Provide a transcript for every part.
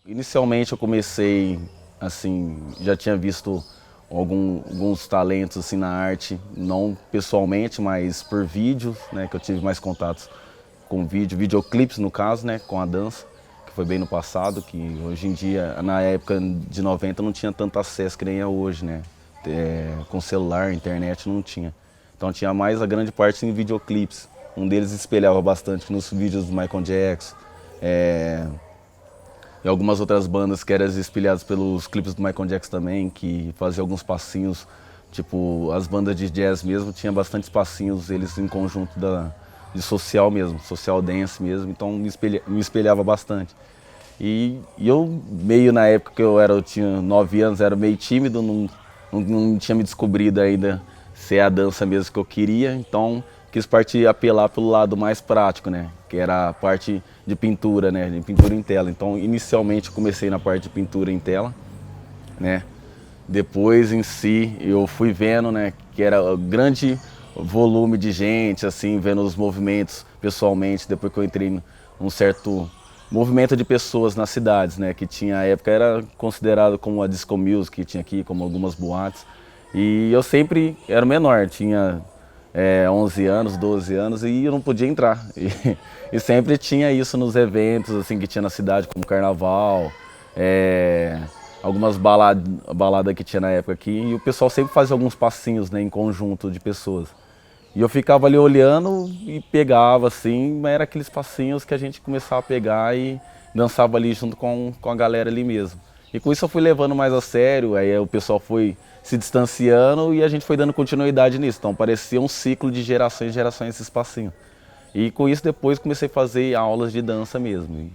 Inicialmente eu comecei, assim, já tinha visto alguns talentos assim na arte, não pessoalmente, mas por vídeos, né, que eu tive mais contatos com videoclipes no caso, né, com a dança, que foi bem no passado, que hoje em dia, na época de 90 não tinha tanto acesso que nem é hoje, né, com celular, internet não tinha. Então tinha mais a grande parte em videoclipes. Um deles espelhava bastante nos vídeos do Michael Jackson, e algumas outras bandas que eram espelhadas pelos clipes do Michael Jackson também, que faziam alguns passinhos, tipo as bandas de jazz mesmo, tinha bastante passinhos, eles em conjunto de social mesmo, social dance mesmo, então me espelhava bastante. E eu meio na época que eu tinha 9 anos, era meio tímido, não tinha me descobrido ainda se é a dança mesmo que eu queria, então quis partir apelar pelo lado mais prático, né? Que era a parte de pintura, né? De pintura em tela. Então, inicialmente comecei na parte de pintura em tela, né? Depois em si eu fui vendo, né, que era grande volume de gente, assim, vendo os movimentos pessoalmente, depois que eu entrei num certo movimento de pessoas nas cidades, né, que tinha, à época era considerado como a disco music, que tinha aqui, como algumas boates. E eu sempre era menor, tinha 11 anos, 12 anos e eu não podia entrar. E sempre tinha isso nos eventos assim que tinha na cidade, como carnaval, algumas baladas que tinha na época aqui, e o pessoal sempre fazia alguns passinhos, né, em conjunto de pessoas. E eu ficava ali olhando e pegava assim, mas era aqueles passinhos que a gente começava a pegar e dançava ali junto com a galera ali mesmo. E com isso eu fui levando mais a sério, aí o pessoal foi se distanciando e a gente foi dando continuidade nisso. Então parecia um ciclo de gerações em gerações esses passinhos. E com isso depois comecei a fazer aulas de dança mesmo.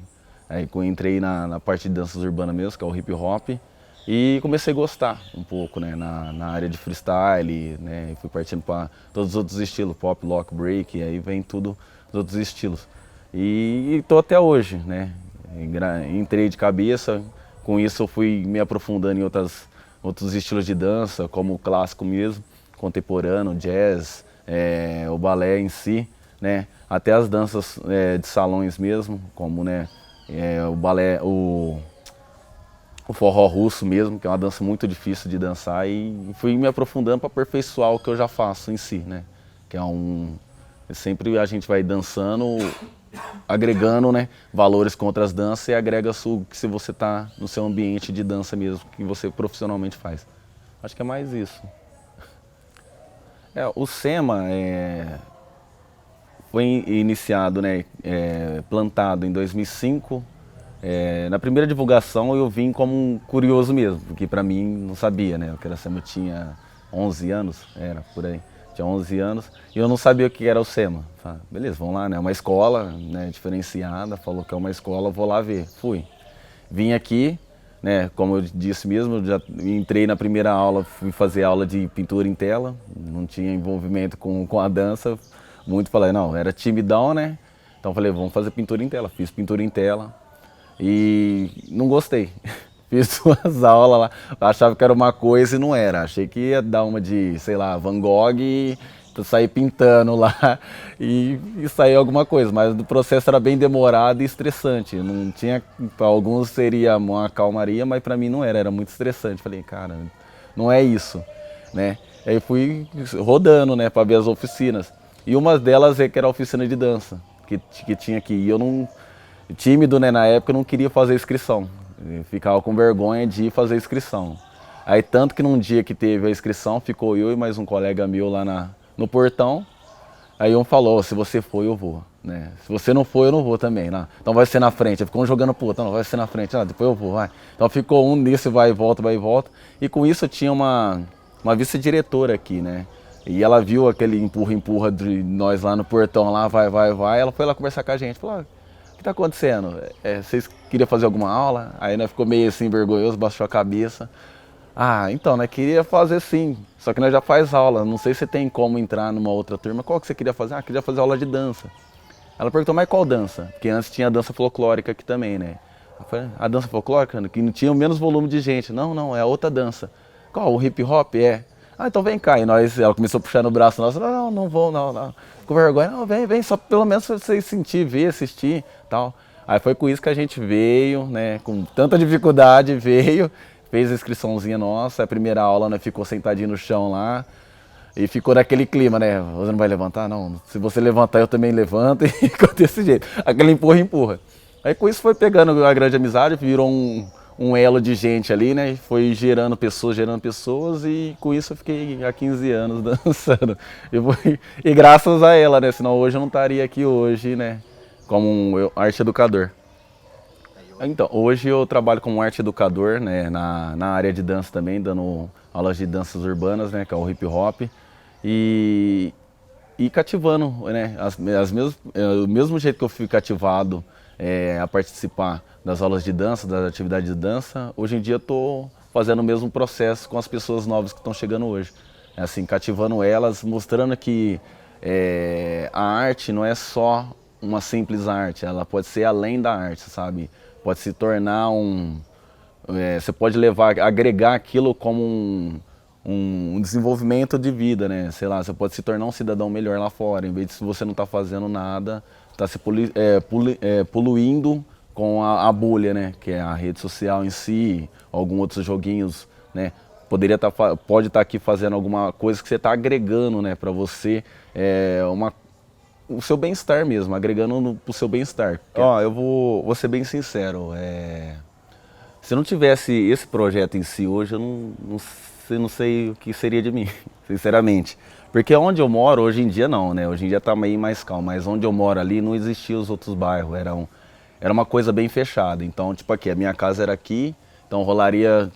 Aí eu entrei na parte de danças urbanas mesmo, que é o hip hop, e comecei a gostar um pouco, né, na área de freestyle, né, fui partindo para todos os outros estilos, pop, lock, break, aí vem tudo os outros estilos. E estou até hoje, né, entrei de cabeça, com isso eu fui me aprofundando em outros estilos de dança, como o clássico mesmo, contemporâneo, jazz, o balé em si, né, até as danças de salões mesmo, como, né, o balé, o forró russo mesmo, que é uma dança muito difícil de dançar, e fui me aprofundando para aperfeiçoar o que eu já faço em si, né? Que é sempre a gente vai dançando, agregando, né, valores com outras danças e agrega que se você está no seu ambiente de dança mesmo, que você profissionalmente faz. Acho que é mais isso. O SEMA foi iniciado, né, plantado em 2005. Na primeira divulgação eu vim como um curioso mesmo, porque para mim não sabia, né? O SEMA eu tinha 11 anos, era por aí, tinha 11 anos, e eu não sabia o que era o SEMA. Falei, beleza, vamos lá, né? Uma escola, né, diferenciada, falou que é uma escola, vou lá ver. Fui. Vim aqui, né, como eu disse mesmo, já entrei na primeira aula, fui fazer aula de pintura em tela, não tinha envolvimento com a dança, muito falei, não, era timidão, né? Então falei, vamos fazer pintura em tela. Fiz pintura em tela e não gostei. Fiz duas aulas lá, achava que era uma coisa e não era. Achei que ia dar uma de, sei lá, Van Gogh e sair pintando lá e sair alguma coisa. Mas o processo era bem demorado e estressante. Não tinha, para alguns seria uma calmaria, mas para mim não era, era muito estressante. Falei, cara, não é isso, né? Aí fui rodando, né, para ver as oficinas. E uma delas é que era a oficina de dança, que tinha aqui. E eu não, tímido, né, na época, eu não queria fazer inscrição. Eu ficava com vergonha de ir fazer inscrição. Aí tanto que num dia que teve a inscrição, ficou eu e mais um colega meu lá no portão. Aí um falou, se você for, eu vou, né? Se você não for, eu não vou também, né? Então vai ser na frente. Aí ficou um jogando pro outro, não, vai ser na frente, depois eu vou, vai. Então ficou um nisso, vai e volta, vai e volta. E com isso eu tinha uma vice-diretora aqui, né? E ela viu aquele empurra-empurra de nós lá no portão, lá, vai, vai, vai. Ela foi lá conversar com a gente, falou, o que tá acontecendo? Vocês queriam fazer alguma aula? Aí nós ficou meio assim, vergonhoso, baixou a cabeça. Ah, então, né, queria fazer sim, só que nós já faz aula, não sei se tem como entrar numa outra turma. Qual que você queria fazer? Ah, queria fazer aula de dança. Ela perguntou, mas qual dança? Porque antes tinha a dança folclórica aqui também, né? Eu falei, a dança folclórica? Que não tinha o menos volume de gente. Não, não, é a outra dança. Qual? O hip hop? É. Ah, então vem cá. E ela começou a puxar no braço nosso. Não, não, não vou, não, não. Com vergonha. Não, vem, vem, só pelo menos pra você sentir, ver, assistir, tal. Aí foi com isso que a gente veio, né? Com tanta dificuldade veio, fez a inscriçãozinha nossa, a primeira aula, né, ficou sentadinho no chão lá. E ficou naquele clima, né? Você não vai levantar? Não. Se você levantar, eu também levanto. E ficou desse jeito. Aquele empurra, empurra. Aí com isso foi pegando a grande amizade, virou um elo de gente ali, né? Foi gerando pessoas. E com isso eu fiquei há 15 anos dançando. E graças a ela, né? Senão hoje eu não estaria aqui hoje, né? Como um arte educador. Então, hoje eu trabalho como arte educador, né, na área de dança também, dando aulas de danças urbanas, né, que é o hip hop, e, e cativando, né, o mesmo jeito que eu fui cativado a participar das aulas de dança, das atividades de dança, hoje em dia eu estou fazendo o mesmo processo com as pessoas novas que estão chegando hoje. É assim, cativando elas, mostrando que a arte não é só uma simples arte, ela pode ser além da arte, sabe? Pode se tornar você pode agregar aquilo como um desenvolvimento de vida, né? Sei lá, você pode se tornar um cidadão melhor lá fora, em vez de se você não está fazendo nada, está se poluindo com a bolha, né? Que é a rede social em si, alguns outros joguinhos, né? Pode estar aqui fazendo alguma coisa que você está agregando, né? Para você, o seu bem-estar mesmo, agregando pro seu bem-estar. Ó, eu vou ser bem sincero, se não tivesse esse projeto em si hoje, eu não sei o que seria de mim, sinceramente. Porque onde eu moro, hoje em dia não, né? Hoje em dia tá meio mais calmo, mas onde eu moro ali não existia os outros bairros, era uma coisa bem fechada. Então, tipo aqui, a minha casa era aqui, então rolaria,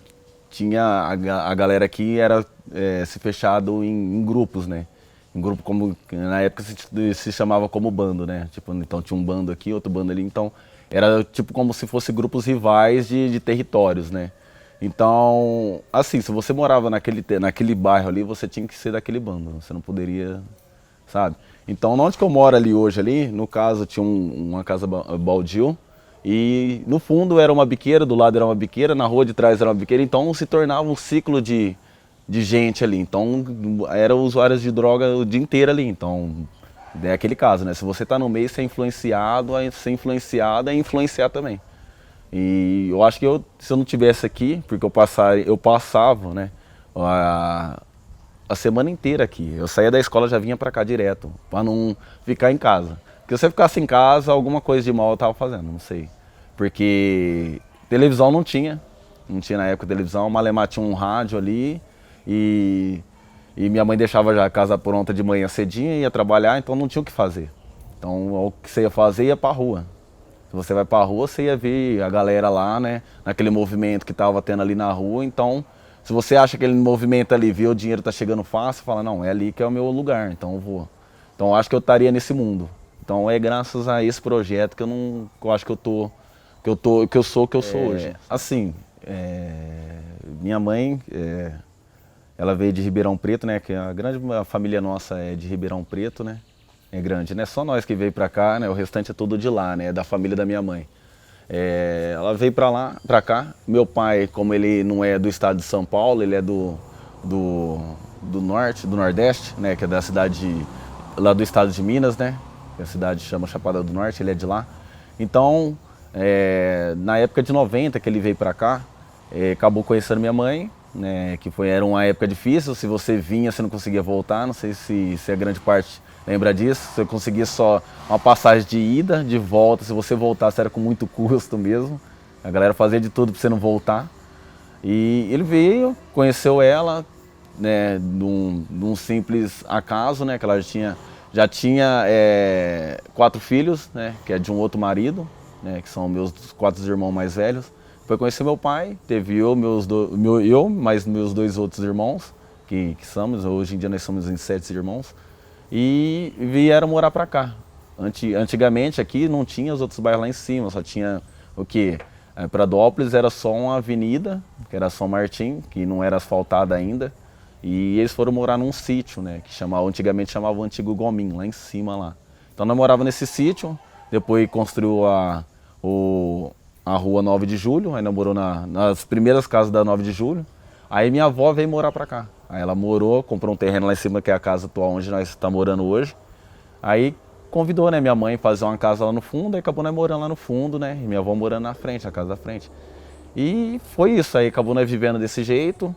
tinha a galera aqui era se fechado em grupos, né? Um grupo como na época se chamava como bando, né? Tipo, então tinha um bando aqui, outro bando ali, então era tipo como se fosse grupos rivais de territórios, né? Então, assim, se você morava naquele bairro ali, você tinha que ser daquele bando, você não poderia, sabe? Então, onde que eu moro ali hoje ali, no caso tinha uma casa baldio e no fundo era uma biqueira, do lado era uma biqueira, na rua de trás era uma biqueira, então se tornava um ciclo de gente ali, então eram usuários de droga o dia inteiro ali, então é aquele caso, né? Se você está no meio, você é influenciado, a ser influenciado é influenciar também. E eu acho que se eu não tivesse aqui, porque eu passava, né, a semana inteira aqui. Eu saía da escola, já vinha para cá direto, para não ficar em casa. Porque se eu ficasse em casa, alguma coisa de mal eu estava fazendo, não sei. Porque televisão não tinha na época televisão, Malemar tinha um rádio ali e minha mãe deixava já a casa pronta de manhã cedinho, ia trabalhar, então não tinha o que fazer. Então o que você ia fazer ia pra rua. Se você vai pra rua, você ia ver a galera lá, né, naquele movimento que tava tendo ali na rua, então se você acha que aquele movimento ali, vê o dinheiro tá chegando fácil, fala, não, é ali que é o meu lugar, então eu vou. Então eu acho que eu estaria nesse mundo. Então é graças a esse projeto que eu acho que eu sou o que eu sou hoje. Assim, minha mãe, ela veio de Ribeirão Preto, né? Que a família nossa é de Ribeirão Preto, né? É grande, né? Só nós que veio pra cá, né? O restante é tudo de lá, né? Da família da minha mãe. Ela veio pra cá. Meu pai, como ele não é do estado de São Paulo, ele é do norte, do Nordeste, né? Que é da cidade lá do estado de Minas, né? Que a cidade chama Chapada do Norte, ele é de lá. Então, na época de 90 que ele veio pra cá, acabou conhecendo minha mãe, né, era uma época difícil, se você vinha você não conseguia voltar, não sei se a grande parte lembra disso, você conseguia só uma passagem de ida, de volta, se você voltasse era com muito custo mesmo, a galera fazia de tudo para você não voltar. E ele veio, conheceu ela, né, num simples acaso, né, que ela já tinha 4 filhos, né, que é de um outro marido, né, que são meus 4 irmãos mais velhos. Foi conhecer meu pai, teve mais meus 2 outros irmãos, que somos, hoje em dia nós somos em 7 irmãos, e vieram morar pra cá. Antigamente aqui não tinha os outros bairros lá em cima, só tinha o quê? Pradópolis era só uma avenida, que era São Martim, que não era asfaltada ainda, e eles foram morar num sítio, né, que antigamente chamava o Antigo Gomim, lá em cima lá. Então nós morávamos nesse sítio, depois construiu a rua 9 de Julho, aí nós morou nas primeiras casas da 9 de Julho. Aí minha avó veio morar pra cá. Aí ela morou, comprou um terreno lá em cima, que é a casa atual onde nós estamos morando hoje. Aí convidou, né, minha mãe fazer uma casa lá no fundo, aí acabou nós morando lá no fundo, né, e minha avó morando na frente, na casa da frente. E foi isso, aí acabou nós vivendo desse jeito,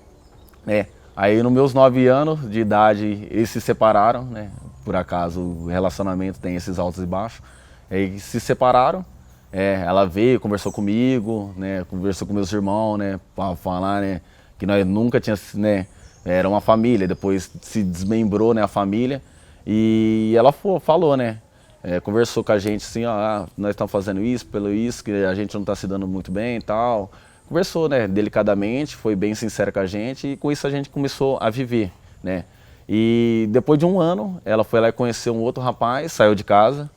né. Aí nos meus 9 anos de idade eles se separaram, né, por acaso o relacionamento tem esses altos e baixos, aí se separaram, ela veio, conversou comigo, né, conversou com meus irmãos, né, para falar, né, que nós nunca tinha, né, era uma família, depois se desmembrou, né, a família, e ela falou, né, conversou com a gente assim, ó, nós estamos fazendo isso, pelo isso, que a gente não está se dando muito bem e tal. Conversou, né, delicadamente, foi bem sincera com a gente e com isso a gente começou a viver, né. E depois de um ano, ela foi lá e conheceu um outro rapaz, saiu de casa,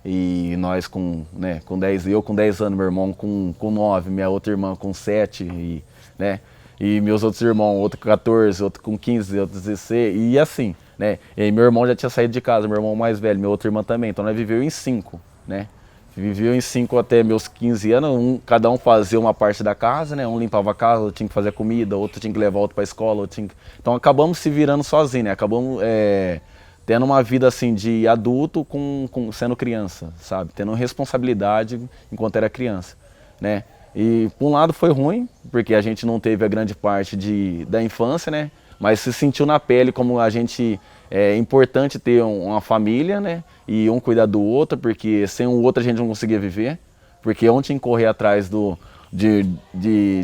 e nós com 10, eu com 10 anos, meu irmão com 9, minha outra irmã com 7, né, e meus outros irmãos, outro com 14, outro com 15, outro 16, e assim, né. E aí meu irmão já tinha saído de casa, meu irmão mais velho, minha outra irmã também, então nós viveu em 5, né. Viveu em 5 até meus 15 anos, cada um fazia uma parte da casa, né? Um limpava a casa, outro tinha que fazer a comida, outro tinha que levar outro para a escola, então acabamos se virando sozinhos, né? Acabamos tendo uma vida assim de adulto sendo criança, sabe? Tendo responsabilidade enquanto era criança, né? E por um lado foi ruim, porque a gente não teve a grande parte da infância, né? Mas se sentiu na pele como a gente é importante ter uma família, né? E um cuidar do outro, porque sem o outro a gente não conseguia viver, porque um tinha que correr atrás de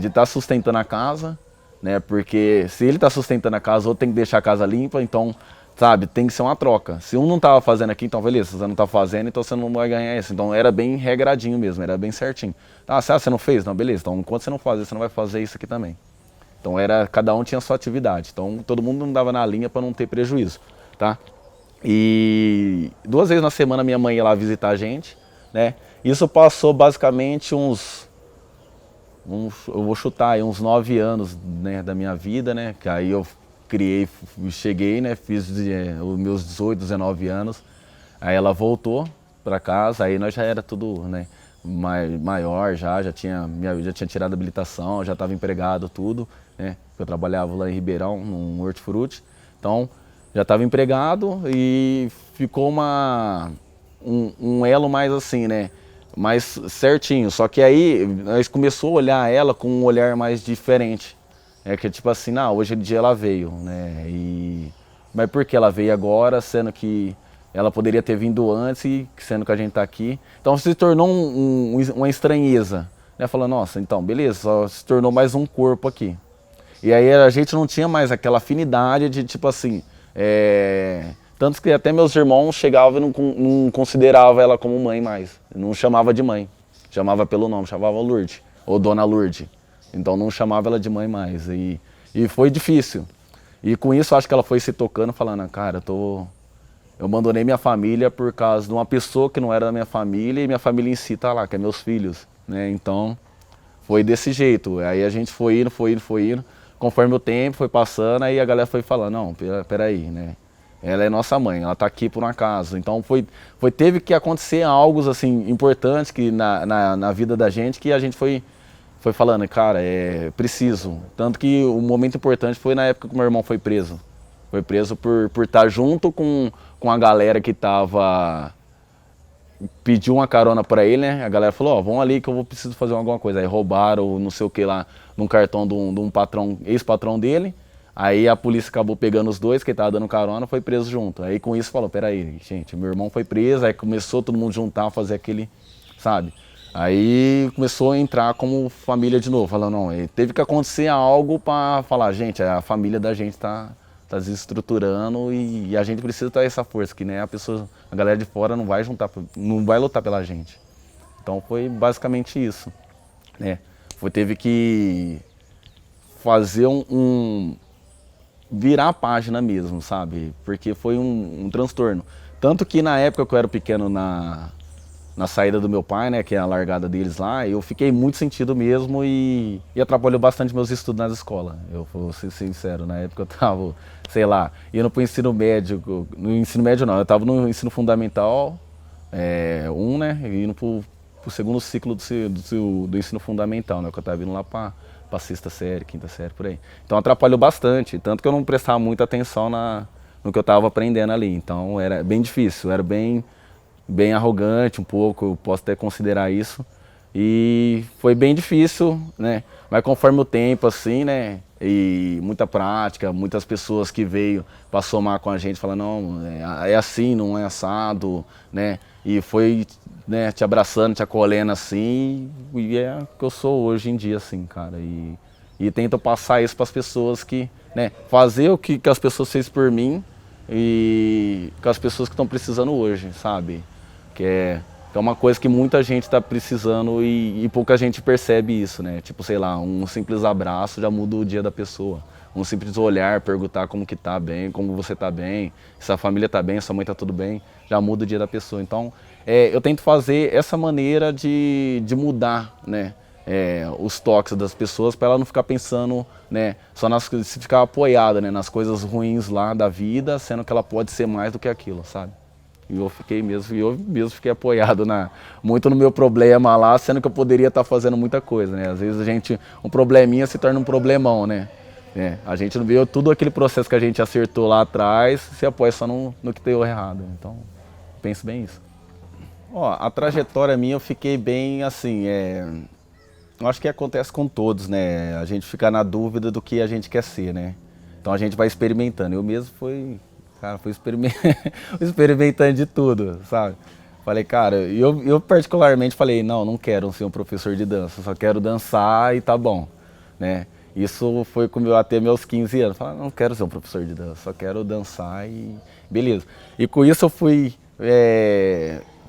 estar sustentando a casa, né? Porque se ele está sustentando a casa, o outro tem que deixar a casa limpa, então, sabe, tem que ser uma troca. Se um não estava fazendo aqui, então beleza, você não está fazendo, então você não vai ganhar isso. Então era bem regradinho mesmo, era bem certinho. Ah, você não fez? Não, beleza, então enquanto você não fazer, você não vai fazer isso aqui também. Então cada um tinha a sua atividade, então todo mundo não dava na linha para não ter prejuízo, tá? E 2 vezes na semana minha mãe ia lá visitar a gente, né? Isso passou basicamente eu vou chutar aí uns 9 anos, né, da minha vida, né? Que aí eu cheguei, né? Fiz os meus 18, 19 anos. Aí ela voltou para casa, aí nós já era tudo, né, maior, já tinha tirado a habilitação, já estava empregado, tudo, né? Eu trabalhava lá em Ribeirão, num hortifruti, então já estava empregado e ficou um elo mais assim, né? Mais certinho. Só que aí nós começamos a olhar ela com um olhar mais diferente. Que tipo assim, hoje em dia ela veio, né? Mas por que ela veio agora, sendo que ela poderia ter vindo antes, sendo que a gente está aqui. Então se tornou uma estranheza, né? Falando, nossa, então beleza, só se tornou mais um corpo aqui. E aí a gente não tinha mais aquela afinidade de tipo assim, tanto que até meus irmãos chegavam e não consideravam ela como mãe mais. Não chamava de mãe, chamava pelo nome, chamava Lourdes, ou Dona Lourdes. Então não chamava ela de mãe mais. E foi difícil. E com isso acho que ela foi se tocando, falando, cara, eu abandonei minha família por causa de uma pessoa que não era da minha família e minha família em si tá lá, que é meus filhos, né? Então foi desse jeito. Aí a gente foi indo. Conforme o tempo foi passando, aí a galera foi falando, não, peraí, né? Ela é nossa mãe, ela está aqui por um acaso. Então teve que acontecer algo assim, importante que na vida da gente, que a gente foi falando, cara, é preciso. Tanto que o momento importante foi na época que o meu irmão foi preso. Foi preso por estar junto com a galera que pediu uma carona para ele, né? A galera falou, ó, vão ali que eu preciso fazer alguma coisa. Aí roubaram não sei o que lá, num cartão de um patrão, ex-patrão dele. Aí a polícia acabou pegando os dois, que tava dando carona, foi preso junto. Aí com isso falou, peraí, gente, meu irmão foi preso, aí começou todo mundo juntar, fazer aquele, sabe? Aí começou a entrar como família de novo, falando, não, teve que acontecer algo para falar, gente, a família da gente tá desestruturando e a gente precisa ter essa força, que né, a galera de fora não vai lutar pela gente. Então foi basicamente isso, né? Teve que fazer virar a página mesmo, sabe? Porque foi um transtorno. Tanto que na época que eu era pequeno, na saída do meu pai, né, que é a largada deles lá, eu fiquei muito sentido mesmo e atrapalhou bastante meus estudos na escola. Eu vou ser sincero, na época eu tava, sei lá, indo pro ensino médio, no ensino médio não, eu tava no ensino fundamental, né, e indo pro segundo ciclo do ensino fundamental, né, que eu tava indo lá pra 6ª série, 5ª série, por aí. Então atrapalhou bastante, tanto que eu não prestava muita atenção no que eu estava aprendendo ali. Então era bem difícil, era bem bem arrogante um pouco, eu posso até considerar isso. E foi bem difícil, né? Mas conforme o tempo, assim, né? E muita prática, muitas pessoas que veio para somar com a gente, falando, não, é assim, não é assado, né? E foi, né, te abraçando, te acolhendo assim, e é o que eu sou hoje em dia, assim, cara. E tento passar isso para as pessoas que, né, fazer o que as pessoas fez por mim e com as pessoas que estão precisando hoje, sabe? Que é uma coisa que muita gente está precisando e pouca gente percebe isso, né? Tipo, sei lá, um simples abraço já muda o dia da pessoa. Um simples olhar, perguntar como que tá bem, como você tá bem, se a família tá bem, se a mãe tá tudo bem, já muda o dia da pessoa. Então, eu tento fazer essa maneira de mudar, né? Os toques das pessoas para ela não ficar pensando, né, só se ficar apoiada, né, nas coisas ruins lá da vida, sendo que ela pode ser mais do que aquilo, sabe? E eu mesmo fiquei apoiado muito no meu problema lá, sendo que eu poderia estar fazendo muita coisa, né? Às vezes um probleminha se torna um problemão, né? A gente não vê todo aquele processo que a gente acertou lá atrás, se apoia só no que deu errado. Então, penso bem isso. Ó, a trajetória minha eu fiquei bem assim, eu acho que acontece com todos, né? A gente fica na dúvida do que a gente quer ser, né? Então a gente vai experimentando. Eu mesmo fui experimentando de tudo, sabe? Falei, cara, eu particularmente falei, não quero ser um professor de dança, só quero dançar e tá bom, né? Isso foi comigo até meus 15 anos. Falei, não quero ser um professor de dança, só quero dançar e beleza. E com isso eu fui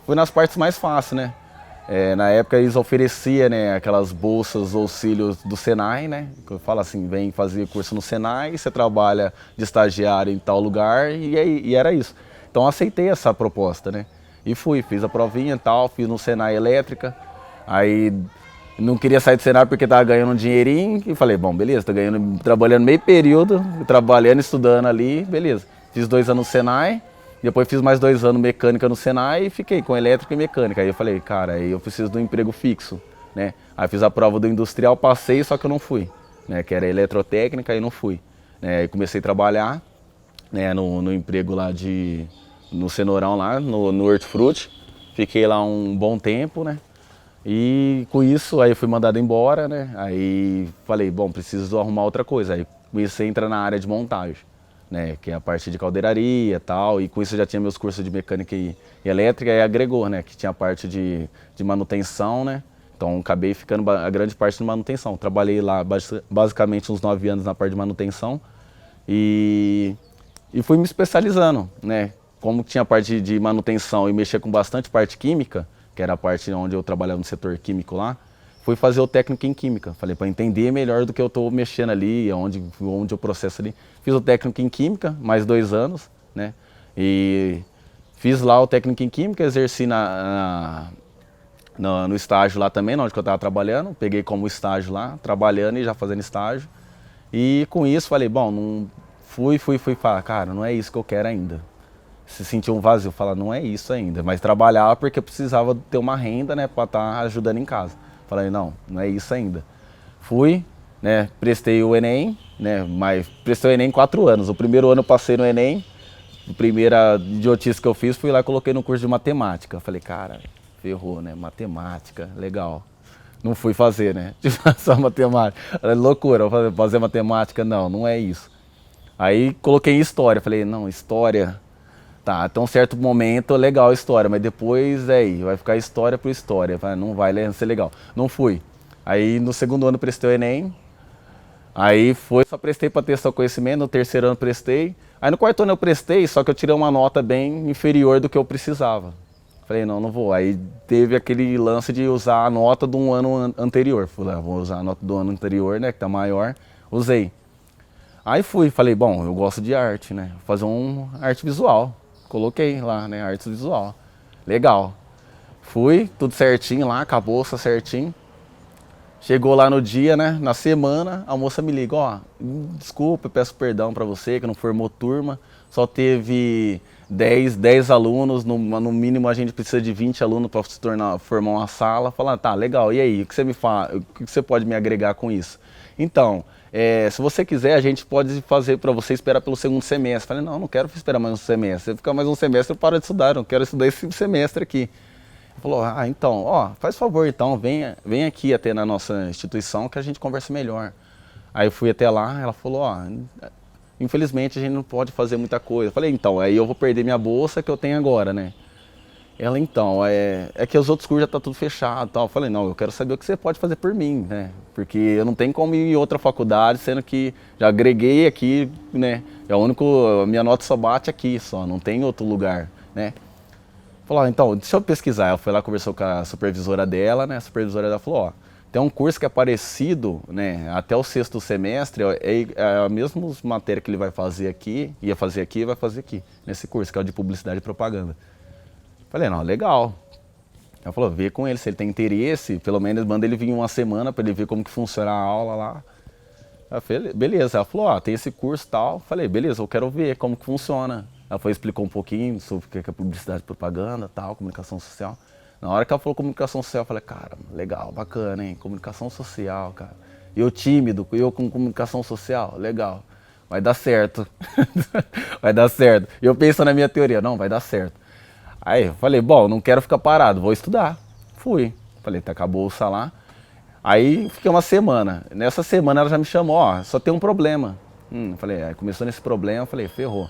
nas partes mais fáceis, né? Na época eles ofereciam, né, aquelas bolsas, auxílios do Senai, né? Que eu falo assim, vem fazer curso no Senai, você trabalha de estagiário em tal lugar e era isso. Então eu aceitei essa proposta, né? E fiz a provinha e tal, fiz no Senai Elétrica. Aí não queria sair do Senai porque estava ganhando um dinheirinho e falei, bom, beleza, tô trabalhando meio período, trabalhando, estudando ali, beleza. Fiz 2 anos no Senai. Depois fiz mais 2 anos mecânica no Senai e fiquei com elétrica e mecânica. Aí eu falei, cara, aí eu preciso de um emprego fixo, né? Aí fiz a prova do industrial, passei, só que eu não fui, né? Que era eletrotécnica e não fui. Aí comecei a trabalhar, né, no emprego lá no cenourão lá, no hortifruti. Fiquei lá um bom tempo, né? E com isso, aí eu fui mandado embora, né? Aí falei, bom, preciso arrumar outra coisa. Aí comecei a entrar na área de montagem, né, que é a parte de caldeiraria e tal, e com isso eu já tinha meus cursos de mecânica e elétrica, e agregou, né, que tinha a parte de manutenção, né, então acabei ficando a grande parte de manutenção. Trabalhei lá basicamente uns 9 anos na parte de manutenção e fui me especializando, né, como tinha a parte de manutenção e mexia com bastante parte química, que era a parte onde eu trabalhava no setor químico lá, fui fazer o técnico em química. Falei, para entender melhor do que eu estou mexendo ali, onde eu processo ali. Fiz o técnico em química, mais 2 anos, né? E fiz lá o técnico em química, exerci no estágio lá também, onde eu estava trabalhando. Peguei como estágio lá, trabalhando e já fazendo estágio. E com isso falei, bom, não fui falar, cara, não é isso que eu quero ainda. Se sentir um vazio, falar, não é isso ainda. Mas trabalhar porque eu precisava ter uma renda, né, para estar ajudando em casa. Falei, não é isso ainda. Fui, né, prestei o Enem, né, mas prestei o Enem 4 anos. O primeiro ano eu passei no Enem, a primeira idiotice que eu fiz, fui lá e coloquei no curso de matemática. Falei, cara, ferrou, né, matemática, legal. Não fui fazer, né, só matemática. Loucura, fazer matemática, não é isso. Aí coloquei em história, falei, não, história... Tá, até um certo momento, legal a história, mas depois, vai ficar história por história, não vai ser legal. Não fui. Aí no segundo ano prestei o Enem, aí só prestei para testar o conhecimento, no terceiro ano prestei. Aí no quarto ano eu prestei, só que eu tirei uma nota bem inferior do que eu precisava. Falei, não vou. Aí teve aquele lance de usar a nota do ano anterior. Falei, vou usar a nota do ano anterior, né, que tá maior, usei. Aí falei, bom, eu gosto de arte, né, vou fazer arte visual. Coloquei lá, né, arte visual. Legal. Fui, tudo certinho lá, com a bolsa certinho. Chegou lá no dia, né? Na semana, a moça me liga, ó, desculpa, eu peço perdão pra você que não formou turma, só teve 10 alunos, no mínimo a gente precisa de 20 alunos para se formar uma sala. Falar, tá, legal, e aí, o que você me fala, o que você pode me agregar com isso? Então, se você quiser, a gente pode fazer para você esperar pelo segundo semestre. Falei, não quero esperar mais um semestre. Se eu ficar mais um semestre, eu paro de estudar, eu não quero estudar esse semestre aqui. Ele falou, então, ó, faz favor então, vem aqui até na nossa instituição que a gente conversa melhor. Aí eu fui até lá, ela falou, ó, infelizmente a gente não pode fazer muita coisa. Eu falei, então, aí eu vou perder minha bolsa que eu tenho agora, né? Ela, então, é que os outros cursos já tá tudo fechado e tal. Eu falei, não, eu quero saber o que você pode fazer por mim, né? Porque eu não tenho como ir em outra faculdade, sendo que já agreguei aqui, né? A minha nota só bate aqui, só, não tem outro lugar, né? Falou, então, deixa eu pesquisar. Ela foi lá, conversou com a supervisora dela, né? A supervisora dela falou, ó, tem um curso que é parecido, né? Até o sexto semestre, ó, é a mesma matéria que ele vai fazer aqui, ia fazer aqui e vai fazer aqui, nesse curso, que é o de publicidade e propaganda. Falei, não, legal. Ela falou, vê com ele, se ele tem interesse, pelo menos manda ele vir uma semana para ele ver como que funciona a aula lá. Eu falei, beleza. Ela falou, ó, tem esse curso e tal. Falei, beleza, eu quero ver como que funciona. Ela foi, explicou um pouquinho sobre o que é publicidade, propaganda, tal, comunicação social. Na hora que ela falou comunicação social, eu falei, cara, legal, bacana, hein? Comunicação social, cara. Eu tímido, eu com comunicação social, legal. Vai dar certo. Vai dar certo. E eu penso na minha teoria, não, vai dar certo. Aí eu falei, bom, não quero ficar parado, vou estudar. Fui. Falei, tá com a bolsa lá. Aí fiquei uma semana. Nessa semana ela já me chamou, ó, só tem um problema. Falei, aí começou nesse problema, falei, ferrou.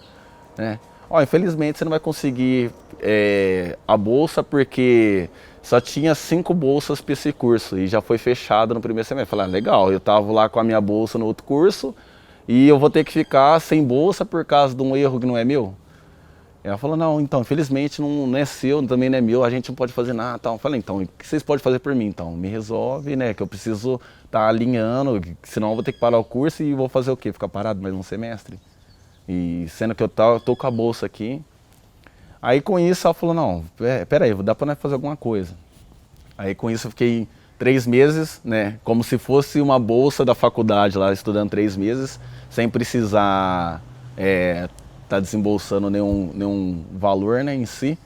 Né? Ó, infelizmente você não vai conseguir a bolsa porque só tinha 5 bolsas para esse curso e já foi fechado no primeiro semestre. Falei, legal, eu tava lá com a minha bolsa no outro curso e eu vou ter que ficar sem bolsa por causa de um erro que não é meu. Ela falou, não, então, infelizmente não é seu, também não é meu, a gente não pode fazer nada, tal. Eu falei, então, o que vocês podem fazer por mim, então? Me resolve, né, que eu preciso estar alinhando, senão eu vou ter que parar o curso e vou fazer o quê? Ficar parado mais um semestre? E sendo que eu tô com a bolsa aqui. Aí com isso ela falou, não, peraí, dá pra nós fazer alguma coisa. Aí com isso eu fiquei 3 meses, né, como se fosse uma bolsa da faculdade lá, estudando 3 meses, sem precisar tá desembolsando nenhum valor, né, em si.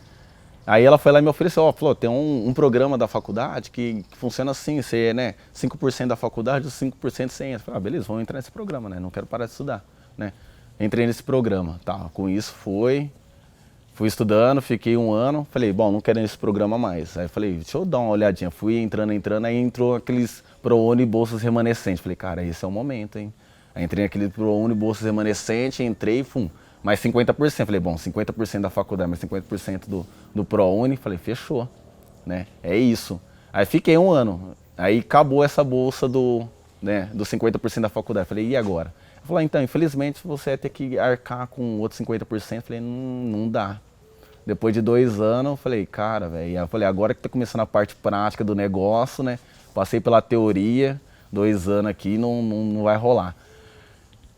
Aí ela foi lá e me ofereceu, ó, falou, tem um programa da faculdade que funciona assim, você, né, 5% da faculdade, os 5% você entra. Falei, beleza, vamos entrar nesse programa, né, não quero parar de estudar, né. Entrei nesse programa, tá, com isso fui estudando, fiquei 1 ano, falei, bom, não quero nesse programa mais. Aí falei, deixa eu dar uma olhadinha, fui entrando, aí entrou aqueles ProUni e bolsas remanescentes. Falei, cara, esse é o momento, hein. Aí entrei naquele ProUni e bolsas remanescentes, entrei, mais 50%. Falei, bom, 50% da faculdade, mais 50% do ProUni. Falei, fechou, né? É isso. Aí fiquei 1 ano. Aí acabou essa bolsa do 50% da faculdade. Falei, e agora? Ele falou, então, infelizmente você vai ter que arcar com outros 50%. Falei, não dá. Depois de 2 anos, eu falei, cara, velho. Eu falei, agora que tá começando a parte prática do negócio, né? Passei pela teoria, 2 anos aqui, não vai rolar.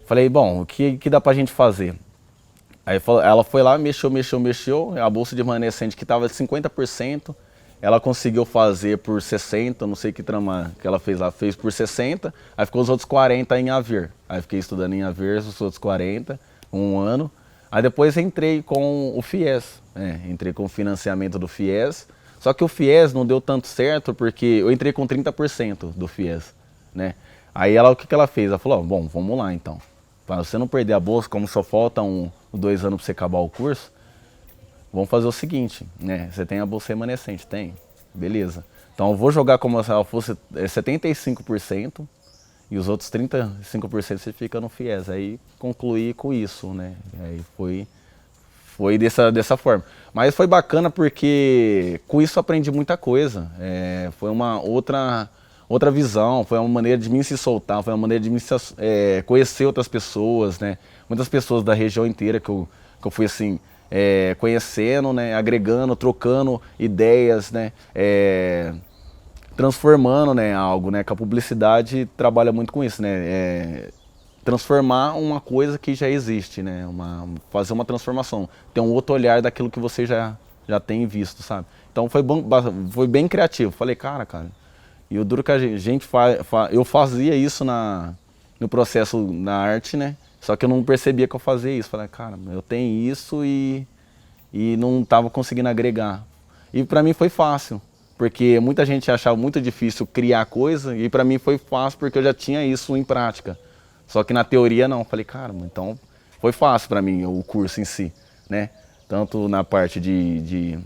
Falei, bom, o que dá pra gente fazer? Aí ela foi lá, mexeu, a bolsa de remanescente que estava de 50%, ela conseguiu fazer por 60%, não sei que trama que ela fez lá, fez por 60%, aí ficou os outros 40% em Aver. Aí fiquei estudando em Aver, os outros 40%, 1 ano. Aí depois entrei com o FIES, entrei com o financiamento do FIES, só que o FIES não deu tanto certo porque eu entrei com 30% do FIES, né? Aí ela, o que ela fez? Ela falou, bom, vamos lá então. Para você não perder a bolsa, como só faltam 2 anos para você acabar o curso, vamos fazer o seguinte, né? Você tem a bolsa remanescente? Tem. Beleza. Então eu vou jogar como se ela fosse 75% e os outros 35% você fica no FIES. Aí concluí com isso, né? Aí foi dessa forma. Mas foi bacana porque com isso aprendi muita coisa. Foi uma outra visão, foi uma maneira de mim se soltar, foi uma maneira de mim conhecer outras pessoas, né? Muitas pessoas da região inteira que eu fui assim, conhecendo, né? Agregando, trocando ideias, né? Transformando, né, algo, né? Que a publicidade trabalha muito com isso, né? Transformar uma coisa que já existe, né? Fazer uma transformação, ter um outro olhar daquilo que você já tem visto, sabe? Então foi bem criativo. Falei, cara, E o duro que a gente eu fazia isso no processo na arte, né? Só que eu não percebia que eu fazia isso. Falei, cara, eu tenho isso e não estava conseguindo agregar. E para mim foi fácil, porque muita gente achava muito difícil criar coisa e para mim foi fácil porque eu já tinha isso em prática. Só que na teoria não. Falei, cara, então foi fácil para mim o curso em si, né? Tanto na parte de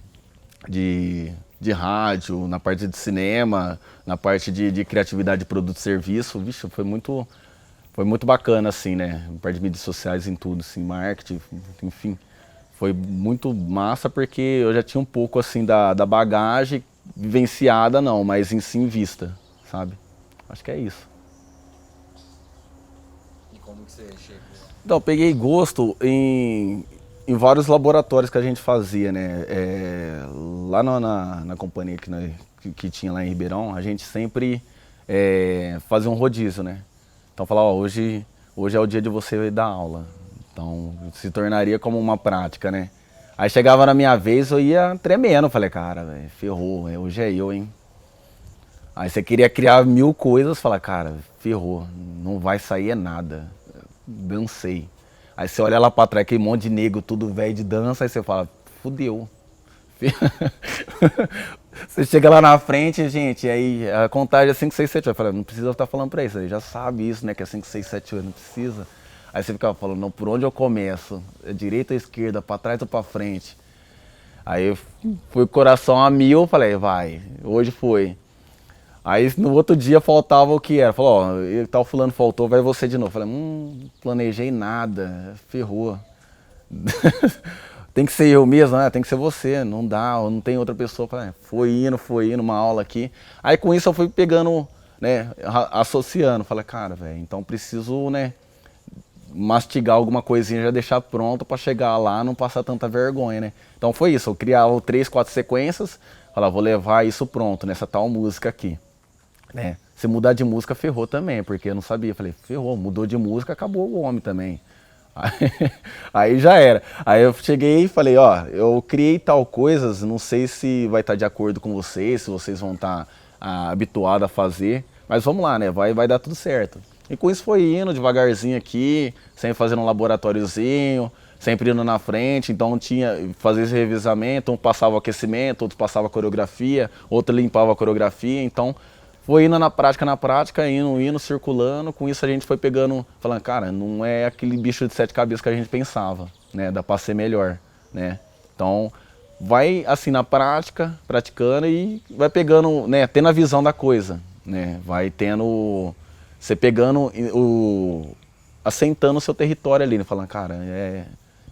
rádio, na parte de cinema, na parte de criatividade de produto e serviço. Vixe, foi muito bacana, assim, né? Na parte de mídias sociais em tudo, assim, marketing, enfim. Foi muito massa porque eu já tinha um pouco, assim, da bagagem vivenciada, não, mas em si em vista, sabe? Acho que é isso. E como que você chegou? Então, eu peguei gosto em vários laboratórios que a gente fazia, né? Lá na companhia que tinha lá em Ribeirão, a gente sempre fazia um rodízio, né? Então, falava, ó, hoje é o dia de você dar aula. Então, se tornaria como uma prática, né? Aí chegava na minha vez, eu ia tremendo. Falei, cara, véio, ferrou, hoje é eu, hein? Aí você queria criar mil coisas, fala, cara, ferrou, não vai sair é nada. Dancei. Aí você olha lá pra trás, aquele monte de negro, tudo velho de dança, aí você fala, fudeu. Você chega lá na frente, gente, aí a contagem é 5, 6, 7, 8. Eu falei, não precisa estar falando pra isso, ele já sabe isso, né, que é 5, 6, 7, 8, não precisa. Aí você ficava falando, não, por onde eu começo? É direita ou esquerda, pra trás ou pra frente? Aí eu fui coração a mil, falei, vai, hoje foi. Aí no outro dia faltava o que era. Falou, ó, tal fulano faltou, vai você de novo. Falei, planejei nada, ferrou. Tem que ser eu mesmo, né? Tem que ser você, não dá, não tem outra pessoa. Falei, foi indo, uma aula aqui. Aí com isso eu fui pegando, né, associando. Falei, cara, velho, então preciso, né, mastigar alguma coisinha, já deixar pronto para chegar lá, não passar tanta vergonha, né? Então foi isso, eu criava 3, 4 sequências, falava, vou levar isso pronto nessa tal música aqui, né? Se mudar de música, ferrou também, porque eu não sabia. Falei, ferrou, mudou de música, acabou o homem também. Aí, aí já era. Aí eu cheguei e falei, ó, eu criei tal coisas, não sei se vai estar de acordo com vocês, se vocês vão estar habituados a fazer, mas vamos lá, né? Vai dar tudo certo. E com isso foi indo devagarzinho aqui, sempre fazendo um laboratóriozinho, sempre indo na frente, então tinha fazer esse revisamento, um passava o aquecimento, outro passava a coreografia, outro limpava a coreografia, então foi indo na prática, indo, circulando. Com isso a gente foi pegando, falando, cara, não é aquele bicho de 7 cabeças que a gente pensava, né? Dá pra ser melhor, né? Então, vai assim na prática, praticando e vai pegando, né? Tendo a visão da coisa, né? Vai tendo, você pegando assentando o seu território ali, né? Falando, cara,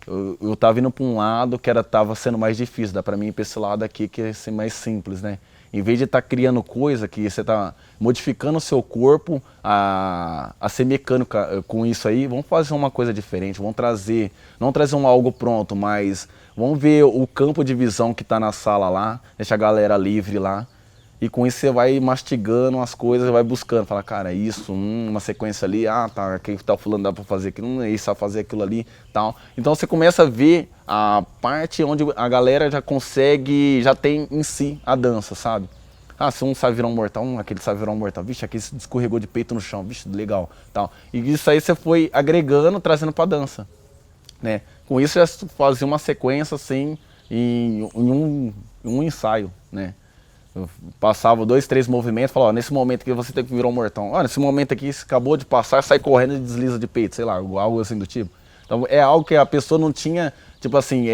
eu tava indo pra um lado que tava sendo mais difícil, dá pra mim ir pra esse lado aqui que ia ser mais simples, né? Em vez de estar criando coisa que você está modificando o seu corpo a ser mecânico com isso aí, vamos fazer uma coisa diferente, vamos trazer, não trazer algo pronto, mas vamos ver o campo de visão que está na sala lá, deixa a galera livre lá. E com isso você vai mastigando as coisas, vai buscando, fala, cara, isso, uma sequência ali, tá, aqui tá fulano, dá pra fazer aquilo, isso, dá pra fazer aquilo ali, tal. Então você começa a ver a parte onde a galera já consegue, já tem em si a dança, sabe? Ah, se um sabe virar um mortal, aquele sabe virar um mortal, vixe, aquele se escorregou de peito no chão, vixe, legal, tal. E isso aí você foi agregando, trazendo pra dança, né? Com isso já fazia uma sequência assim, em um ensaio, né? Eu passava 2, 3 movimentos, falava, ó, nesse momento aqui você tem que virar um mortão. Ó, nesse momento aqui você acabou de passar, sai correndo e desliza de peito, sei lá, algo assim do tipo. Então é algo que a pessoa não tinha, tipo assim,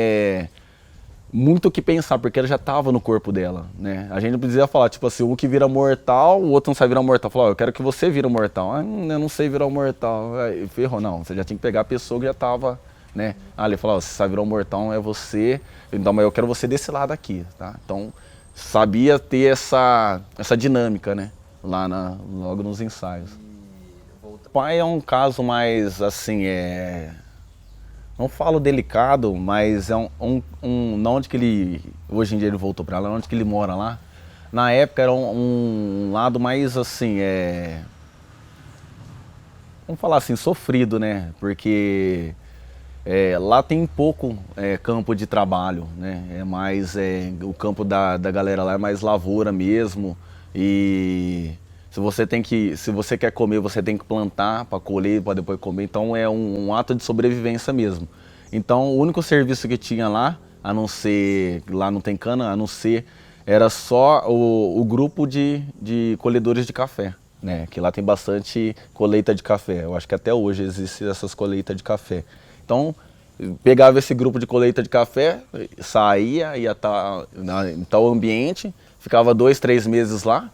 muito o que pensar, porque ela já estava no corpo dela, né? A gente não precisa falar, tipo assim, um que vira mortal, o outro não sabe virar mortal. Falar, ó, eu quero que você vira mortal. Ah, eu não sei virar mortal. Aí, ferrou, não. Você já tinha que pegar a pessoa que já estava, né? Ah, ele falou, ó, se sabe virar mortal é você, então, mas eu quero você desse lado aqui, tá? Então, sabia ter essa dinâmica, né? Logo nos ensaios. O pai é um caso mais, assim, não falo delicado, mas é não onde que ele, hoje em dia ele voltou para lá, onde que ele mora lá. Na época era um lado mais assim, vamos falar assim, sofrido, né? Porque lá tem pouco campo de trabalho, né? É mais, o campo da galera lá é mais lavoura mesmo. E se você quer comer, você tem que plantar para colher, para depois comer. Então é um ato de sobrevivência mesmo. Então o único serviço que tinha lá, a não ser, lá não tem cana, a não ser, era só o grupo de colhedores de café, né? Que lá tem bastante colheita de café. Eu acho que até hoje existem essas colheitas de café. Então pegava esse grupo de colheita de café, saía, ia em tal ambiente, ficava 2, 3 meses lá,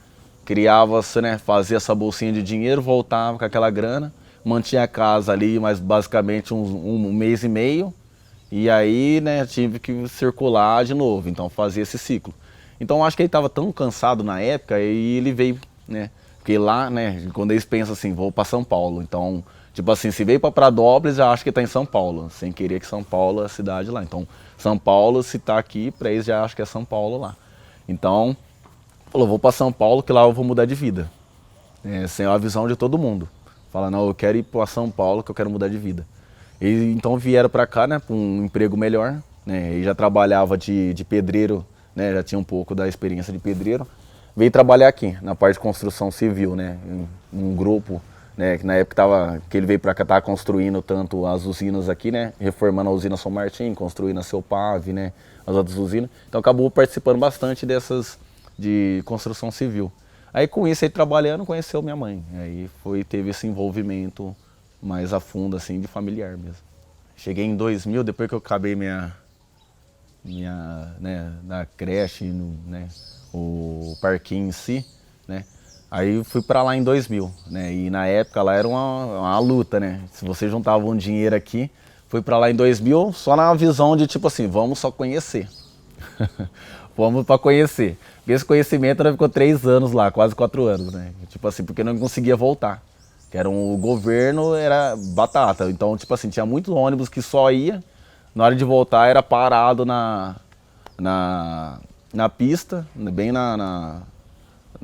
criava, né, fazia essa bolsinha de dinheiro, voltava com aquela grana, mantinha a casa ali, mas basicamente um mês e meio, e aí, né, tive que circular de novo, então fazia esse ciclo. Então acho que ele estava tão cansado na época e ele veio, né, porque lá, né, quando eles pensam assim, vou para São Paulo, então, tipo assim, se veio para Pradópolis, já acha que está em São Paulo, sem querer que São Paulo é a cidade lá. Então, São Paulo, se está aqui, para eles já acha que é São Paulo lá. Então, falou, vou para São Paulo que lá eu vou mudar de vida. Sem a visão de todo mundo. Fala, não, eu quero ir para São Paulo que eu quero mudar de vida. E então vieram para cá, né, para um emprego melhor, né, e já trabalhava de pedreiro, né, já tinha um pouco da experiência de pedreiro. Veio trabalhar aqui, na parte de construção civil, né, em um grupo, né, que na época que ele veio para cá, estava construindo tanto as usinas aqui, né, reformando a usina São Martim, construindo a Seu Pave, né, as outras usinas. Então acabou participando bastante dessas de construção civil. Aí com isso, ele trabalhando, conheceu minha mãe. Aí teve esse envolvimento mais a fundo, assim, de familiar mesmo. Cheguei em 2000, depois que eu acabei né, na creche, né, o parquinho em si, né, aí fui para lá em 2000, né, e na época lá era uma luta, né, se você juntava um dinheiro aqui, fui para lá em 2000 só na visão de tipo assim, vamos só conhecer, vamos para conhecer. Porque esse conhecimento ficou 3 anos lá, quase 4 anos, né, tipo assim, porque não conseguia voltar. Que o governo era batata, então tipo assim, tinha muitos ônibus que só ia, na hora de voltar era parado na pista, bem na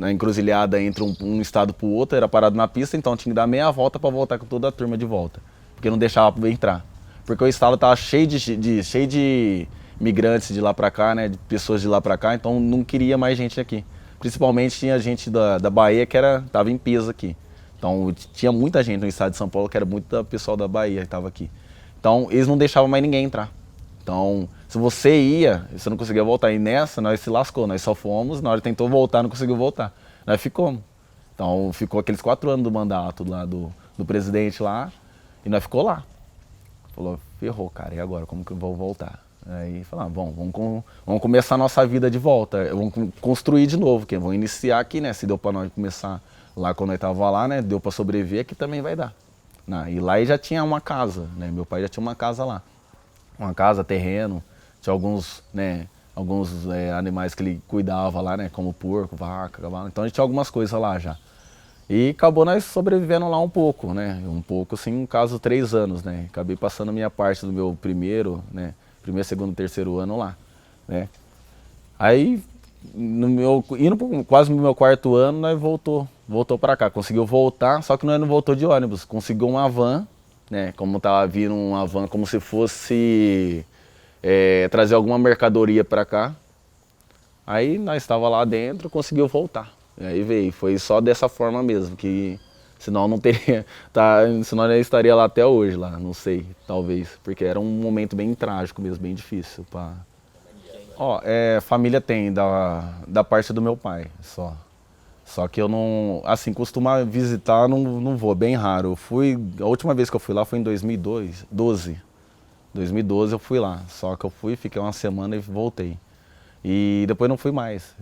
encruzilhada entre um estado para o outro, era parado na pista, então tinha que dar meia volta para voltar com toda a turma de volta, porque não deixava para entrar. Porque o estado estava cheio de migrantes de lá para cá, né, de pessoas de lá para cá, então não queria mais gente aqui. Principalmente tinha gente da Bahia que estava em peso aqui. Então tinha muita gente no estado de São Paulo que era muito pessoal da Bahia que estava aqui. Então eles não deixavam mais ninguém entrar. Então se você ia, você não conseguia voltar. E nessa nós se lascou, nós só fomos, na hora que tentou voltar não conseguiu voltar. Nós ficamos. Então ficou aqueles 4 anos do mandato lá do presidente lá e nós ficou lá. Falou, ferrou cara, e agora como que eu vou voltar? Aí falamos, bom, vamos começar a nossa vida de volta, vamos construir de novo, vamos iniciar aqui, né? Se deu para nós começar lá quando nós tava lá, né? Deu para sobreviver, aqui também vai dar. E lá já tinha uma casa, né? Meu pai já tinha uma casa lá. Uma casa, terreno, tinha alguns, né? Alguns animais que ele cuidava lá, né? Como porco, vaca, cavalo. Então a gente tinha algumas coisas lá já. E acabou nós sobrevivendo lá um pouco, né? Um pouco, assim, no caso, 3 anos, né? Acabei passando a minha parte do meu primeiro, né? Primeiro, segundo, terceiro ano lá, né? Aí, indo quase no meu 4º ano, nós voltou para cá. Conseguiu voltar, só que nós não voltou de ônibus. Conseguiu uma van, né? Como tava vindo uma van, como se fosse trazer alguma mercadoria para cá. Aí nós estava lá dentro, conseguiu voltar. E aí veio, foi só dessa forma mesmo, que senão não teria, senão eu estaria lá até hoje, lá, não sei, talvez, porque era um momento bem trágico mesmo, bem difícil. Família tem, da parte do meu pai, só. Só que eu não, assim, costumar visitar, não vou, bem raro. A última vez que eu fui lá foi em 2012 eu fui lá, só que eu fui, fiquei uma semana e voltei. E depois não fui mais.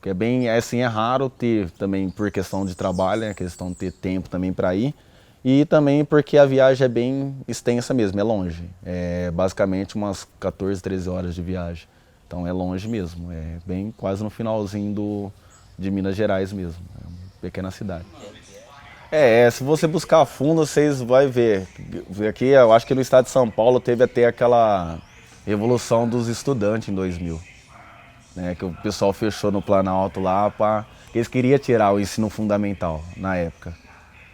Porque é raro ter também por questão de trabalho, né, questão de ter tempo também para ir. E também porque a viagem é bem extensa mesmo, é longe. É basicamente umas 14, 13 horas de viagem. Então é longe mesmo, é bem quase no finalzinho de Minas Gerais mesmo, é uma pequena cidade. Se você buscar a fundo, vocês vão ver. Aqui, eu acho que no estado de São Paulo teve até aquela revolução dos estudantes em 2000. Né, que o pessoal fechou no Planalto lá, eles queriam tirar o ensino fundamental na época.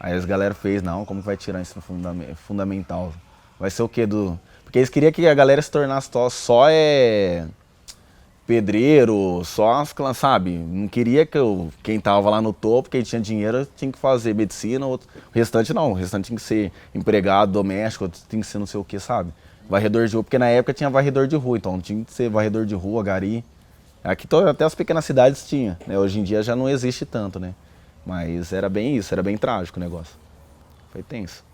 Aí as galera fez, não, como vai tirar o ensino fundamental? Vai ser o quê? Porque eles queriam que a galera se tornasse só pedreiro, só as sabe? Não queria que quem tava lá no topo, quem tinha dinheiro, tinha que fazer medicina, o restante não, o restante tinha que ser empregado, doméstico, tinha que ser não sei o que, sabe? Varredor de rua, porque na época tinha varredor de rua, então tinha que ser varredor de rua, gari. Aqui até as pequenas cidades tinha, né? Hoje em dia já não existe tanto, né? Mas era bem isso, era bem trágico o negócio. Foi tenso.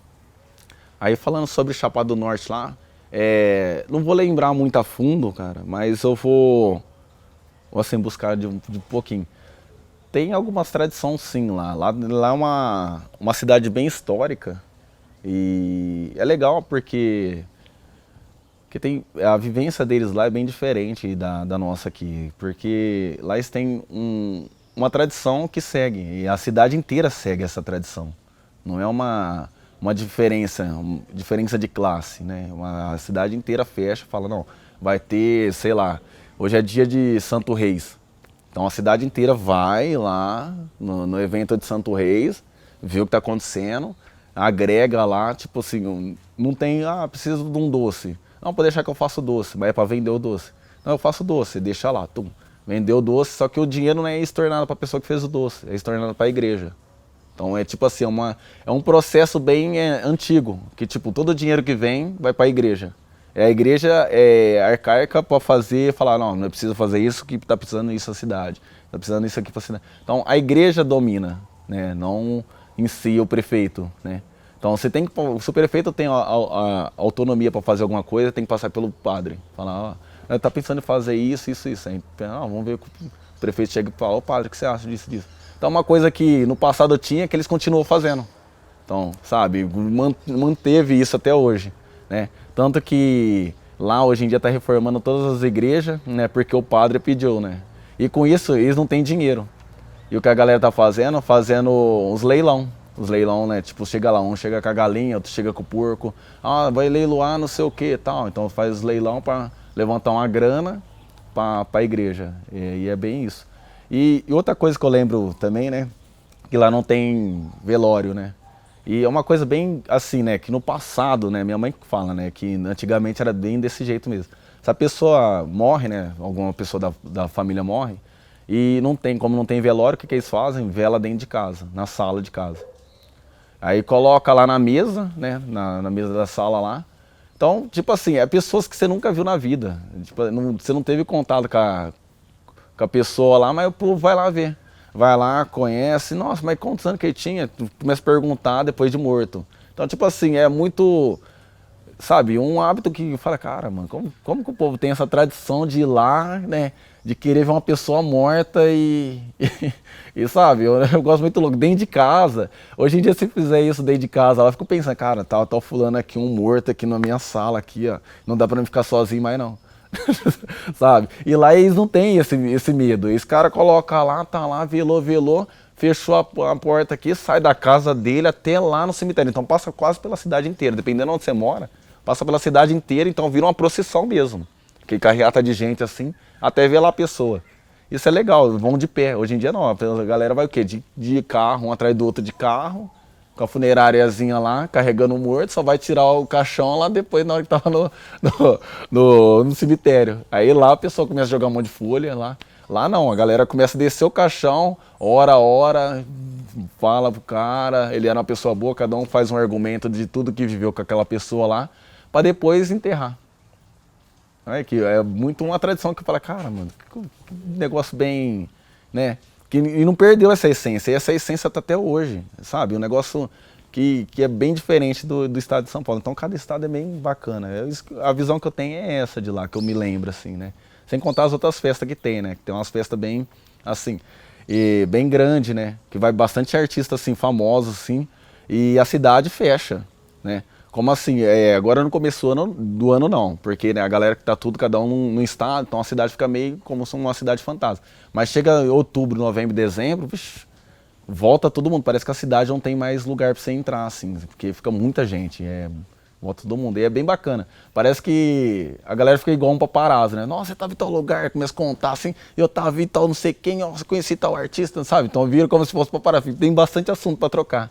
Aí falando sobre Chapada do Norte lá, não vou lembrar muito a fundo, cara, mas eu vou assim, buscar de um pouquinho. Tem algumas tradições sim lá. Lá é uma cidade bem histórica e é legal porque tem, a vivência deles lá é bem diferente da nossa aqui, porque lá eles têm uma tradição que segue, e a cidade inteira segue essa tradição. Não é uma diferença de classe, né? A cidade inteira fecha e fala, não, vai ter, sei lá, hoje é dia de Santo Reis. Então a cidade inteira vai lá no evento de Santo Reis, vê o que está acontecendo, agrega lá, tipo assim, não tem, preciso de um doce. Não, pode deixar que eu faço doce, mas é para vender o doce. Não, eu faço doce, deixa lá, tum. Vendeu o doce, só que o dinheiro não é estornado para a pessoa que fez o doce, é estornado para a igreja. Então é tipo assim, é um processo bem antigo, que tipo, todo o dinheiro que vem vai para a igreja. A igreja é arcaica para falar, não é preciso fazer isso que está precisando isso a cidade, está precisando isso aqui para a cidade. Então a igreja domina, né? Não em si o prefeito, né? Então se o prefeito tem a autonomia para fazer alguma coisa, tem que passar pelo padre. Falar, está pensando em fazer isso. Aí, vamos ver o que o prefeito chega e fala, ô padre, o que você acha disso? Então uma coisa que no passado tinha, que eles continuam fazendo. Então, sabe, manteve isso até hoje, né? Tanto que lá hoje em dia está reformando todas as igrejas, né? Porque o padre pediu, né? E com isso eles não têm dinheiro. E o que a galera tá fazendo? Fazendo os leilão. Os leilão, né? Tipo, chega lá, um chega com a galinha, outro chega com o porco. Vai leiloar não sei o que e tal. Então faz os leilão para levantar uma grana para a igreja. E é bem isso. E outra coisa que eu lembro também, né? Que lá não tem velório, né? E é uma coisa bem assim, né? Que no passado, né? Minha mãe fala, né? Que antigamente era bem desse jeito mesmo. Se a pessoa morre, né? Alguma pessoa da família morre e como não tem velório, o que eles fazem? Vela dentro de casa, na sala de casa. Aí coloca lá na mesa, né? Na mesa da sala lá. Então, tipo assim, é pessoas que você nunca viu na vida. Tipo, você não teve contato com a pessoa lá, mas o povo vai lá ver. Vai lá, conhece, nossa, mas quantos anos que ele tinha? Começa a perguntar depois de morto. Então, tipo assim, é muito, sabe, um hábito que fala, cara, mano, como que o povo tem essa tradição de ir lá, né, de querer ver uma pessoa morta e sabe, eu gosto muito louco, dentro de casa. Hoje em dia, se fizer isso dentro de casa, ela fica pensando, cara, tá fulano aqui, um morto aqui na minha sala, aqui, ó, não dá pra mim ficar sozinho mais não. Sabe? E lá eles não têm esse medo. Esse cara coloca lá, tá lá, velou, fechou a porta aqui, sai da casa dele até lá no cemitério. Então passa quase pela cidade inteira. Dependendo de onde você mora, passa pela cidade inteira, então vira uma procissão mesmo. Que carreata de gente assim, até ver lá a pessoa. Isso é legal, vão de pé. Hoje em dia não, a galera vai o quê? De carro, um atrás do outro de carro, com a funeráriazinha lá, carregando o morto, só vai tirar o caixão lá depois, na hora que tava no cemitério. Aí lá a pessoa começa a jogar um monte de folha lá. Lá não, a galera começa a descer o caixão, hora a hora, fala pro cara, ele era uma pessoa boa, cada um faz um argumento de tudo que viveu com aquela pessoa lá, para depois enterrar. É muito uma tradição que fala, cara, mano, que negócio bem, né? E não perdeu essa essência, e essa essência está até hoje, sabe? Um negócio que é bem diferente do estado de São Paulo. Então cada estado é bem bacana. A visão que eu tenho é essa de lá, que eu me lembro, assim, né? Sem contar as outras festas que tem, né? Que tem umas festas bem, assim, bem grande, né? Que vai bastante artista, assim, famoso, assim, e a cidade fecha, né? Como assim? Agora no começo do ano não, porque né, a galera que tá tudo, cada um no estado, então a cidade fica meio como se uma cidade fantasma. Mas chega outubro, novembro, dezembro, vixi, volta todo mundo. Parece que a cidade não tem mais lugar para você entrar, assim, porque fica muita gente, volta todo mundo. E é bem bacana. Parece que a galera fica igual um paparazzo, né? Nossa, você tava em tal lugar, começa a contar assim, eu tava em tal não sei quem, nossa, conheci tal artista, sabe? Então vira como se fosse paparazzo. Tem bastante assunto para trocar,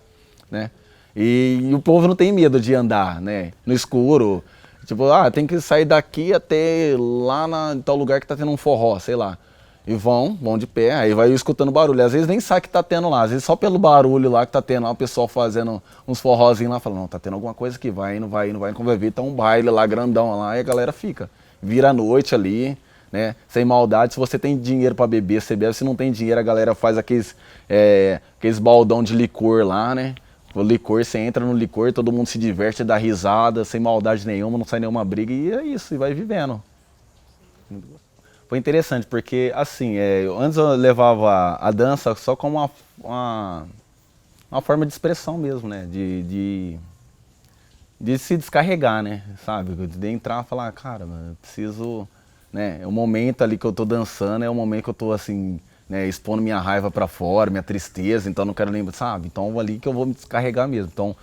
né? E o povo não tem medo de andar, né? No escuro, Tipo, tem que sair daqui até lá em tal lugar que tá tendo um forró, sei lá. E vão de pé, aí vai escutando barulho. Às vezes nem sabe que tá tendo lá, às vezes só pelo barulho lá que tá tendo lá, o pessoal fazendo uns forrozinhos lá, fala, não, tá tendo alguma coisa que vai, não vai, quando vai ver, tá um baile lá, grandão lá, e a galera fica. Vira a noite ali, né, sem maldade. Se você tem dinheiro pra beber, você bebe. Se não tem dinheiro, a galera faz aqueles baldão de licor lá, né. O licor, você entra no licor, todo mundo se diverte, dá risada, sem maldade nenhuma, não sai nenhuma briga, e é isso, e vai vivendo. Foi interessante, porque assim, antes eu levava a dança só como uma forma de expressão mesmo, né? De se descarregar, né? Sabe? De entrar e falar, cara, mano, eu preciso, né? É o momento ali que eu tô dançando, é o momento que eu tô assim, né, expondo minha raiva pra fora, minha tristeza, então não quero lembrar, sabe? Então ali que eu vou me descarregar mesmo. Então,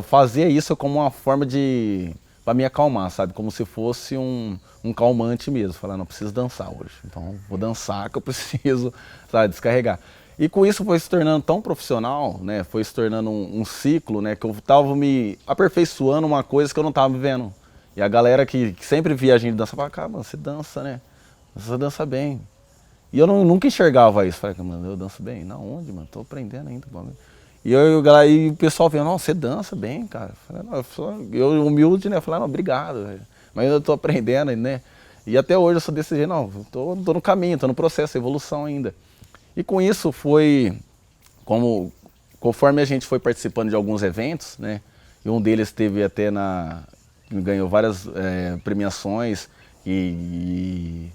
fazer isso como uma forma de para me acalmar, sabe? Como se fosse um calmante mesmo. Falar, não, preciso dançar hoje. Então, vou dançar que eu preciso, sabe, descarregar. E com isso foi se tornando tão profissional, né? Foi se tornando um ciclo, né? Que eu tava me aperfeiçoando uma coisa que eu não tava vivendo. E a galera que sempre via a gente dançar, falava, cara, mano, você dança, né? Você dança bem. E eu nunca enxergava isso. Falei, mano, eu danço bem? Na onde, mano? Tô aprendendo ainda, mano. E o pessoal vendo, não, você dança bem, cara. Falei, não, eu humilde, né? Falei, não, obrigado, velho. Mas eu tô aprendendo, né? E até hoje eu sou desse jeito, não, tô no caminho, tô no processo, evolução ainda. E com isso conforme a gente foi participando de alguns eventos, né? E um deles teve até ganhou várias premiações e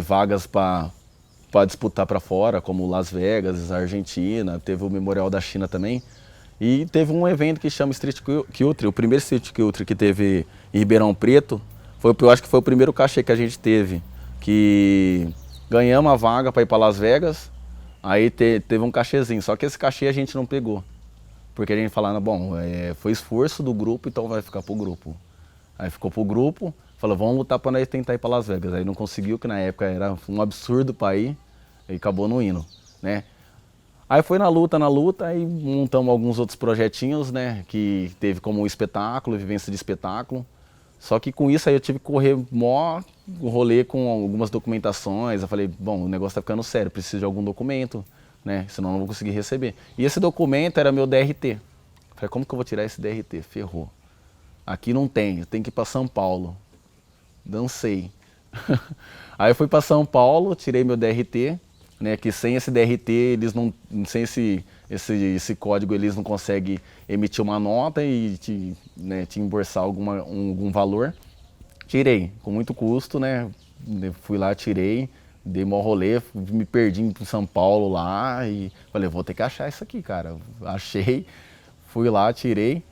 vagas para disputar para fora, como Las Vegas, Argentina, teve o Memorial da China também. E teve um evento que chama Street Culture, o primeiro Street Culture que teve em Ribeirão Preto, eu acho que foi o primeiro cachê que a gente teve, que ganhamos a vaga para ir para Las Vegas, aí teve um cachezinho, só que esse cachê a gente não pegou, porque a gente falava, bom, foi esforço do grupo, então vai ficar pro grupo. Aí ficou pro grupo, falou, vamos lutar para nós tentar ir para Las Vegas. Aí não conseguiu, que na época era um absurdo para ir, e acabou não indo, né? Aí foi na luta, aí montamos alguns outros projetinhos, né? Que teve como espetáculo, vivência de espetáculo. Só que com isso aí eu tive que correr mó rolê com algumas documentações. Eu falei, bom, o negócio tá ficando sério, preciso de algum documento, né? Senão eu não vou conseguir receber. E esse documento era meu DRT. Eu falei, como que eu vou tirar esse DRT? Ferrou. Aqui não tem, eu tenho que ir para São Paulo. Dancei. Aí eu fui para São Paulo, tirei meu DRT, né, que sem esse DRT, eles não, sem esse código, eles não conseguem emitir uma nota e te embolsar algum valor. Tirei, com muito custo, né? Fui lá, tirei, dei mó rolê, me perdi em São Paulo lá e falei, vou ter que achar isso aqui, cara. Achei, fui lá, tirei.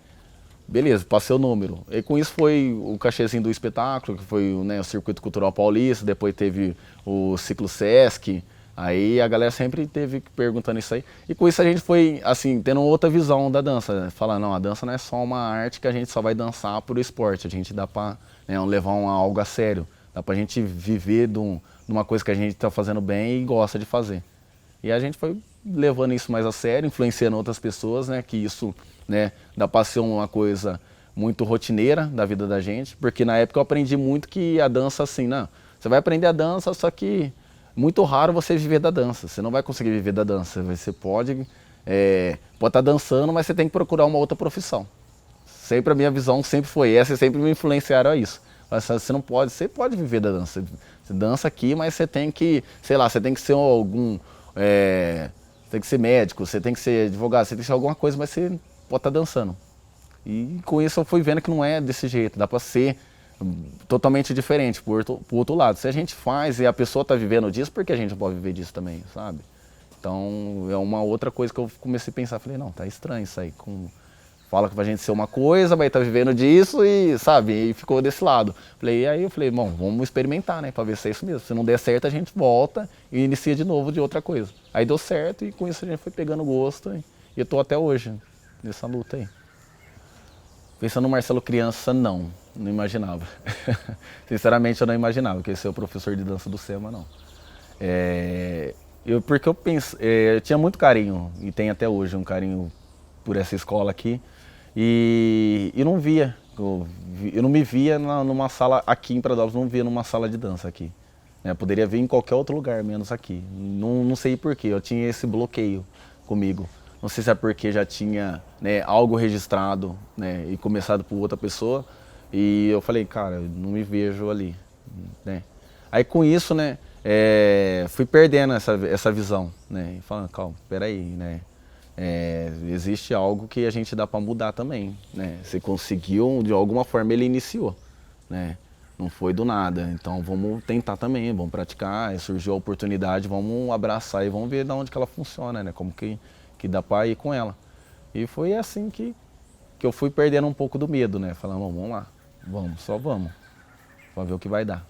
Beleza, passei o número. E com isso foi o cachezinho do espetáculo, que foi, né, o Circuito Cultural Paulista, depois teve o Ciclo Sesc, aí a galera sempre teve perguntando isso aí. E com isso a gente foi, assim, tendo outra visão da dança, né? Falar, não, a dança não é só uma arte que a gente só vai dançar por esporte, a gente dá pra, né, levar algo a sério, dá pra gente viver de uma coisa que a gente tá fazendo bem e gosta de fazer. E a gente foi levando isso mais a sério, influenciando outras pessoas, né, que isso, né, dá para ser uma coisa muito rotineira da vida da gente, porque na época eu aprendi muito que a dança assim, não, você vai aprender a dança, só que muito raro você viver da dança, você não vai conseguir viver da dança, você pode estar dançando, mas você tem que procurar uma outra profissão. Sempre a minha visão sempre foi essa e sempre me influenciaram a isso. Você não pode, você pode viver da dança, você dança aqui, mas você tem que, sei lá, você tem que ser você tem que ser médico, você tem que ser advogado, você tem que ser alguma coisa, mas você pode estar dançando. E com isso eu fui vendo que não é desse jeito, dá para ser totalmente diferente por outro lado. Se a gente faz e a pessoa está vivendo disso, por que a gente não pode viver disso também, sabe? Então é uma outra coisa que eu comecei a pensar, falei, não, tá estranho isso aí. Fala que pra gente ser uma coisa, vai estar vivendo disso e, sabe, e ficou desse lado. Aí eu falei, bom, vamos experimentar, né, pra ver se é isso mesmo. Se não der certo, a gente volta e inicia de novo de outra coisa. Aí deu certo e com isso a gente foi pegando gosto e eu tô até hoje nessa luta aí. Pensando no Marcelo criança, não imaginava. Sinceramente, eu não imaginava que ia ser o professor de dança do SEMA, não. Porque eu tinha muito carinho, e tenho até hoje um carinho por essa escola aqui, e não via Eu não me via numa sala aqui em Pradópolis, não me via numa sala de dança aqui. Né? Eu poderia vir em qualquer outro lugar, menos aqui. Não sei porquê, eu tinha esse bloqueio comigo. Não sei se é porque já tinha, né, algo registrado, né, e começado por outra pessoa. E eu falei, cara, eu não me vejo ali. Né? Aí com isso, né, fui perdendo essa visão. Né? E falando, calma, peraí, né? Existe algo que a gente dá para mudar também, né? Você conseguiu, de alguma forma ele iniciou, né? Não foi do nada, então vamos tentar também, vamos praticar, aí surgiu a oportunidade, vamos abraçar e vamos ver de onde que ela funciona, né? Como que dá para ir com ela. E foi assim que eu fui perdendo um pouco do medo, né? Falando, vamos lá, vamos, só vamos ver o que vai dar.